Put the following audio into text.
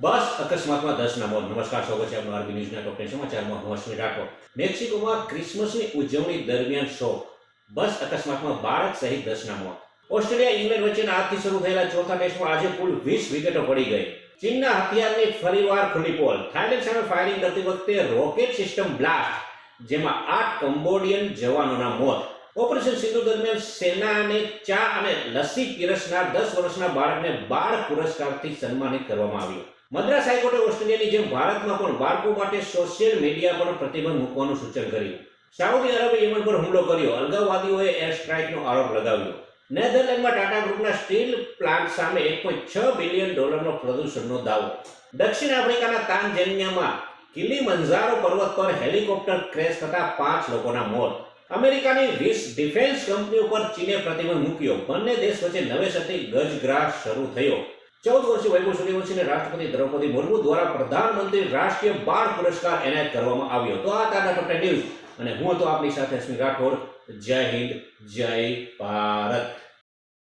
બસ અકસ્માતમાં 10 ના મોત. નમસ્કાર, સ્વાગત છે આપનું આરબી ન્યૂઝના ટોપ 10 સમાચારમાં. હું અશ્વિન રાઠોડ. મેક્સિકોમાં ક્રિસમસની ઉજવણી દરમિયાન શોક. બસ અકસ્માતમાં બાળક સહિત 10 ના મોત. ઓસ્ટ્રેલિયા ઇંગ્લેન્ડ વચ્ચેના આજથી શરૂ થયેલા ચોથા ટેસ્ટમાં આજે કુલ 20 વિકેટો પડી ગઈ. ચીનના હથિયારની ફરીવાર ખુલ્લી પોલ. થાઇલેન્ડ સામે ફાયરિંગ કરતી વખતે રોકેટ સિસ્ટમ બ્લાસ્ટ, જેમાં 8 કંબોડિયન જવાનોના મોત. ઓપરેશન સિંધુ દરમિયાન સેનાને ચા અને લસ્સી પીરસનાર 10 વર્ષના બાળકને બાળ પુરસ્કારથી સન્માનિત કરવામાં આવ્યું. મદ્રાસ હાઈકોર્ટે ઓસ્ટ્રેલિયાની જેમ ભારતમાં પણ બાળકો માટે સોશિયલ મીડિયા પર પ્રતિબંધ મૂકવાનું સૂચન કર્યું. સાઉદી અરબે યમન પર હુમલો કર્યો. અલગાવવાદીઓએ એર સ્ટ્રાઇકનો આરોપ લગાવ્યો. નેધરલેન્ડમાં ટાટા ગ્રુપના સ્ટીલ પ્લાન્ટ સામે $1.6 બિલિયન પ્રદૂષણનો દાવો. દક્ષિણ આફ્રિકાના તાંઝાનિયામાં કિલીમંજારો પર્વત પર હેલિકોપ્ટર ક્રેશ થતા 5 લોકોના મોત. અમેરિકાની 20 ડિફેન્સ કંપનીઓ પર ચીને પ્રતિબંધ મૂક્યો. બંને દેશ વચ્ચે નવેસરથી ગજગ્રાહ શરૂ થયો. 14 વર્ષીય વૈભવ સૂર્યવંશીને રાષ્ટ્રપતિ દ્રૌપદી મુર્મુ દ્વારા પ્રધાનમંત્રી રાષ્ટ્રીય બાળ પુરસ્કાર એનાયત કરવામાં આવ્યો. તો આ તાજા ટોપ 10 ન્યૂઝ અને હું હતો આપની સાથે અશ્વિન રાઠોડ. જય હિન્દ, જય ભારત.